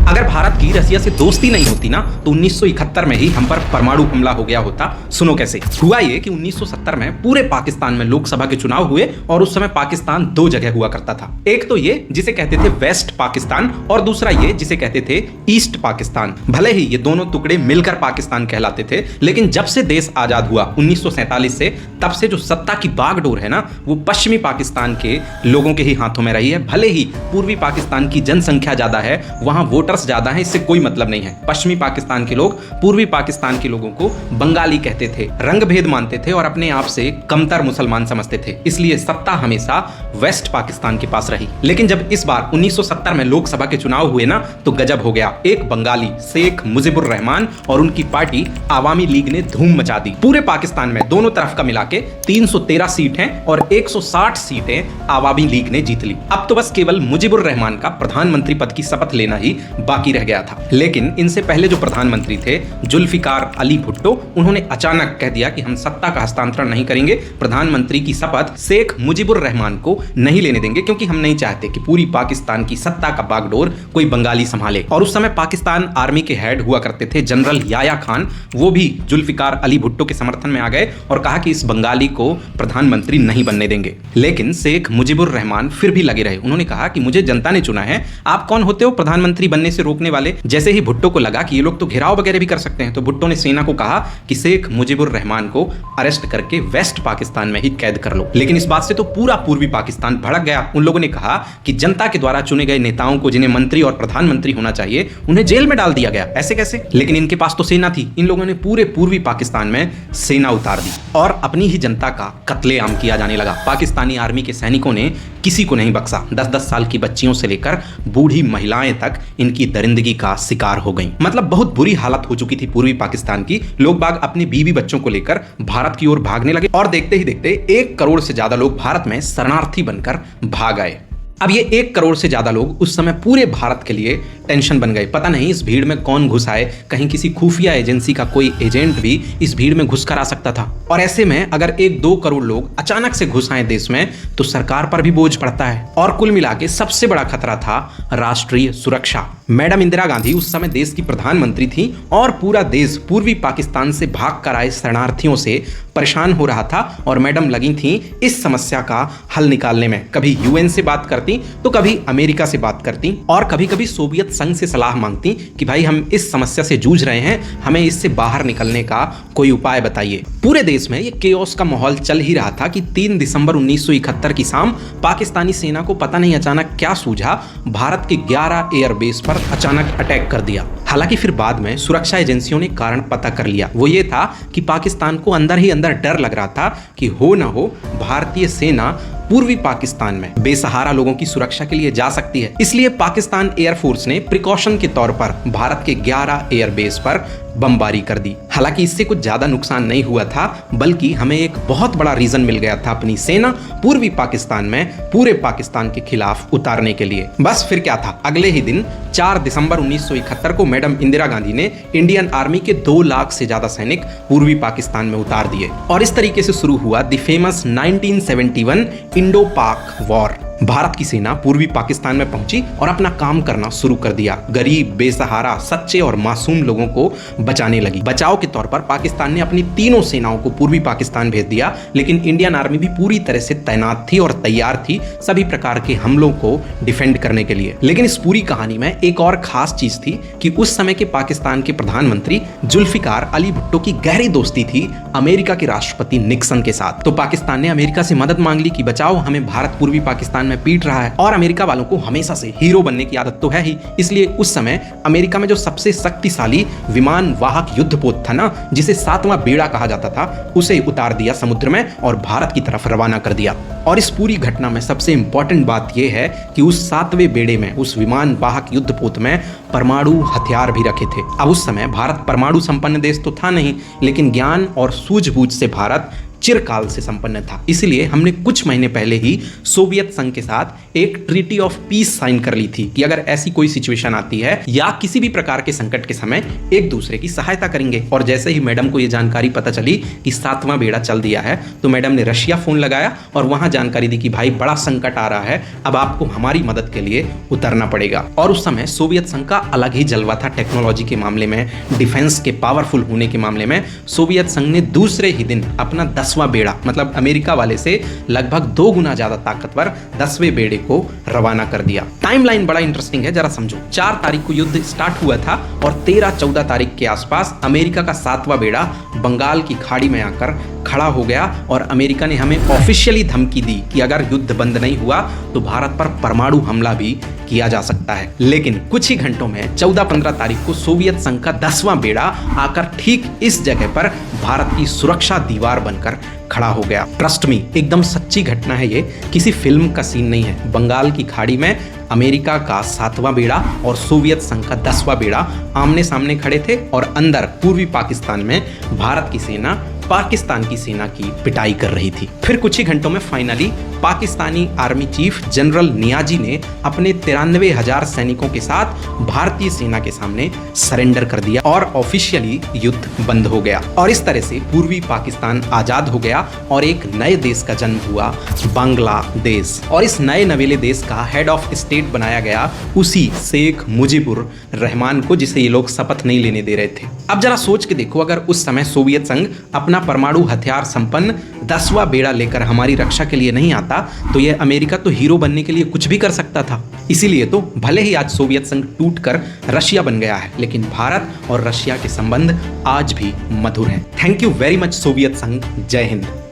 अगर भारत की रसिया से दोस्ती नहीं होती ना तो 1971 में ही हम पर परमाणु हमला हो गया होता। सुनो कैसे हुआ ये कि 1970 में पूरे पाकिस्तान में लोकसभा के चुनाव हुए और उस समय पाकिस्तान दो जगह हुआ करता था। एक तो ये जिसे कहते थे वेस्ट पाकिस्तान और दूसरा ये जिसे कहते थे ईस्ट पाकिस्तान। भले ही ये दोनों टुकड़े मिलकर पाकिस्तान कहलाते थे, लेकिन जब से देश आजाद हुआ 1947 से, तब से जो सत्ता की बागडोर है ना वो पश्चिमी पाकिस्तान के लोगों के ही हाथों में रही है। भले ही पूर्वी पाकिस्तान की जनसंख्या ज्यादा है, वहां वोटर्स ज्यादा है, इससे कोई मतलब नहीं है। पश्चिमी पाकिस्तान के लोग पूर्वी पाकिस्तान के लोगों को बंगाली कहते थे, रंग भेद मानते थे और अपने आप से कमतर मुसलमान समझते थे, इसलिए सत्ता हमेशा वेस्ट पाकिस्तान के पास रही। लेकिन जब इस बार 1970 में लोकसभा के चुनाव हुए ना तो गजब हो गया। एक बंगाली शेख मुजीबुर रहमान और उनकी पार्टी आवामी लीग ने धूम मचा दी। पूरे पाकिस्तान में दोनों तरफ का मिला के 313 सीट हैं और 160 सीटें आवामी लीग ने जीत ली। अब तो बस केवल मुजीबुर रहमान का प्रधानमंत्री पद की शपथ लेना ही बाकी रह गया था। लेकिन इनसे पहले जो प्रधानमंत्री थे जुल्फिकार अली भुट्टो, उन्होंने अचानक कह दिया कि हम सत्ता का हस्तांतरण नहीं करेंगे, प्रधानमंत्री की शपथ शेख मुजीबुर रहमान को नहीं लेने देंगे, क्योंकि हम नहीं चाहते कि पूरी पाकिस्तान की सत्ता का बागडोर कोई बंगाली संभाले। और उस समय पाकिस्तान आर्मी के हेड हुआ करते थे जनरल याया खान, वो भी जुल्फिकार अली भुट्टो के समर्थन में आ गए और कहा कि इस बंगाली को प्रधानमंत्री नहीं बनने देंगे। लेकिन शेख मुजीबुर रहमान फिर भी लगे रहे। उन्होंने कहा कि मुझे जनता ने चुना है, आप कौन होते हो प्रधानमंत्री बनने से रोकने वाले। जैसे ही भुट्टो को लगा कि ये लोग तो घेराव वगैरह भी कर सकते हैं, तो भुट्टो ने सेना को कहा कि शेख मुजीबुर रहमान को अरेस्ट करके वेस्ट पाकिस्तान में ही कैद कर लो। लेकिन इस बात से तो पूरा पूर्वी पाकिस्तान भड़क गया। उन लोगों ने कहा कि जनता के द्वारा चुने गए नेताओं को, जिन्हें मंत्री और प्रधानमंत्री होना चाहिए, उन्हें जेल में डाल दिया गया। ऐसे कैसे? लेकिन इनके पास तो सेना थी। इन लोगों ने पूरे पूर्वी पाकिस्तान में सेना उतार दी और अपनी ही जनता का कत्लेआम किया जाने लगा। पाकिस्तानी आर्मी के सैनिकों ने किसी को नहीं बख्शा। 10-10 साल की बच्चियों से लेकर बूढ़ी महिलाएं तक इनकी दरिंदगी का शिकार हो गईं। मतलब बहुत बुरी हालत हो चुकी थी पूर्वी पाकिस्तान की। लोग बाग अपने बीवी बच्चों को लेकर भारत की ओर भागने लगे और देखते ही देखते 1 करोड़ से ज्यादा लोग भारत में शरणार्थी बनकर भाग आए। अब ये 1 करोड़ से ज्यादा लोग उस समय पूरे भारत के लिए टेंशन बन गए। पता नहीं इस भीड़ में कौन घुस आए, कहीं किसी खुफिया एजेंसी का कोई एजेंट भी इस भीड़ में घुस कर आ सकता था। और ऐसे में अगर 1-2 करोड़ लोग अचानक से घुस आए देश में तो सरकार पर भी बोझ पड़ता है। और कुल मिला के सबसे बड़ा खतरा था राष्ट्रीय सुरक्षा। मैडम इंदिरा गांधी उस समय देश की प्रधानमंत्री थी और पूरा देश पूर्वी पाकिस्तान से भाग कर आए शरणार्थियों से परेशान हो रहा था और मैडम लगी थी इस समस्या का हल निकालने में। कभी यूएन से बात करती तो कभी अमेरिका से बात करती और कभी कभी सोवियत संघ से सलाह मांगती कि भाई हम इस समस्या से जूझ रहे हैं, हमें इससे बाहर निकलने का कोई उपाय बताइए। पूरे देश में ये केओस का माहौल चल ही रहा था कि 3 दिसंबर 1971 की शाम पाकिस्तानी सेना को पता नहीं अचानक क्या सूझा, भारत के 11 एयरबेस पर अचानक अटैक कर दिया। हालांकि फिर बाद में सुरक्षा एजेंसियों ने कारण पता कर लिया। वो ये था कि पाकिस्तान को अंदर ही अंदर डर लग रहा था कि हो ना हो भारतीय सेना पूर्वी पाकिस्तान में बेसहारा लोगों की सुरक्षा के लिए जा सकती है। इसलिए पाकिस्तान एयरफोर्स ने प्रिकॉशन के तौर पर भारत के 11 एयरबेस पर बमबारी कर दी। हालांकि इससे कुछ ज्यादा नुकसान नहीं हुआ था, बल्कि हमें एक बहुत बड़ा रीजन मिल गया था अपनी सेना पूर्वी पाकिस्तान में पूरे पाकिस्तान के खिलाफ उतारने के लिए। बस फिर क्या था, अगले ही दिन 4 दिसंबर 1971 को मैडम इंदिरा गांधी ने इंडियन आर्मी के 2 लाख से ज्यादा सैनिक पूर्वी पाकिस्तान में उतार दिए और इस तरीके से शुरू हुआ द फेमस 1971 इंडो पाक वॉर। भारत की सेना पूर्वी पाकिस्तान में पहुंची और अपना काम करना शुरू कर दिया। गरीब, बेसहारा, सच्चे और मासूम लोगों को बचाने लगी। बचाव के तौर पर पाकिस्तान ने अपनी तीनों सेनाओं को पूर्वी पाकिस्तान भेज दिया, लेकिन इंडियन आर्मी भी पूरी तरह से तैनात थी और तैयार थी सभी प्रकार के हमलों को डिफेंड करने के लिए। लेकिन इस पूरी कहानी में एक और खास चीज थी कि उस समय के पाकिस्तान के प्रधानमंत्री जुल्फिकार अली भुट्टो की गहरी दोस्ती थी अमेरिका के राष्ट्रपति निक्सन के साथ। तो पाकिस्तान ने अमेरिका से मदद मांग ली कि बचाओ, हमें भारत पूर्वी पाकिस्तान में पीट रहा है। और अमेरिका वालों को हमेशा से हीरो बनने की आदत तो है ही, इसलिए उस समय अमेरिका में जो सबसे शक्तिशाली विमान वाहक युद्धपोत था ना, जिसे 7वां बेड़ा कहा जाता था, उसे उतार दिया समुद्र में और भारत की तरफ रवाना कर दिया। और इस पूरी घटना में सबसे इंपॉर्टेंट बात यह है कि उस 7वें बेड़े में, उस विमान वाहक युद्धपोत में परमाणु हथियार भी रखे थे। अब उस समय भारत परमाणु संपन्न देश तो था नहीं, लेकिन ज्ञान और सूझबूझ से भारत चिरकाल से संपन्न था। इसलिए हमने कुछ महीने पहले ही सोवियत संघ के साथ एक ट्रीटी ऑफ पीस साइन कर ली थी कि अगर ऐसी कोई सिचुएशन आती है या किसी भी प्रकार के संकट के समय एक दूसरे की सहायता करेंगे। और जैसे ही मैडम को यह जानकारी पता चली कि 7वां बेड़ा चल दिया है तो मैडम ने रशिया फोन लगाया और वहां जानकारी दी कि भाई बड़ा संकट आ रहा है, अब आपको हमारी मदद के लिए उतरना पड़ेगा। और उस समय सोवियत संघ का अलग ही जलवा था टेक्नोलॉजी के मामले में, डिफेंस के पावरफुल होने के मामले में। सोवियत संघ ने दूसरे ही दिन अपना 10वां बेड़ा, मतलब अमेरिका वाले से लगभग 2 गुना ज्यादा ताकतवर 10वें बेड़े को रवाना कर दिया। टाइमलाइन बड़ा इंटरेस्टिंग है, जरा समझो। 4 तारीख को युद्ध स्टार्ट हुआ था और 13-14 तारीख के आसपास अमेरिका का 7वां बेड़ा बंगाल की खाड़ी में आकर खड़ा हो गया और अमेरिका ने हमें ऑफिशियली धमकी दी कि अगर युद्ध बंद नहीं हुआ तो भारत पर परमाणु हमला भी किया जा सकता है। लेकिन कुछ ही घंटों में 14-15 तारीख को सोवियत संघ का 10वां बेड़ा आकर ठीक इस जगह पर भारत की सुरक्षा दीवार बनकर खड़ा हो गया। ट्रस्ट मी, एकदम सच्ची घटना है ये, किसी फिल्म का सीन नहीं है। बंगाल की खाड़ी में अमेरिका का 7वां बेड़ा और सोवियत संघ का 10वां बेड़ा आमने सामने खड़े थे और अंदर पूर्वी पाकिस्तान में भारत की सेना पाकिस्तान की सेना की पिटाई कर रही थी। फिर कुछ ही घंटों में finally Pakistani army chief general Niazi ने अपने 93,000 सैनिकों के साथ भारतीय सेना के सामने सरेंडर कर दिया और ऑफिशियली युद्ध बंद हो गया। और इस तरह से पूर्वी पाकिस्तान आजाद हो गया और एक नए देश का जन्म हुआ, बांग्लादेश। और इस नए नवेले देश का हेड ऑफ स्टेट बनाया गया उसी शेख मुजीबुर रहमान को, जिसे ये लोग शपथ नहीं लेने दे रहे थे। अब जरा सोच के देखो, अगर उस समय सोवियत संघ अपना परमाणु हथियार संपन्न 10वां बेड़ा लेकर हमारी रक्षा के लिए नहीं आता तो यह अमेरिका तो हीरो बनने के लिए कुछ भी कर सकता था। इसीलिए तो भले ही आज सोवियत संघ टूटकर रशिया बन गया है, लेकिन भारत और रशिया के संबंध आज भी मधुर हैं। Thank you very much Soviet संघ। जय हिंद।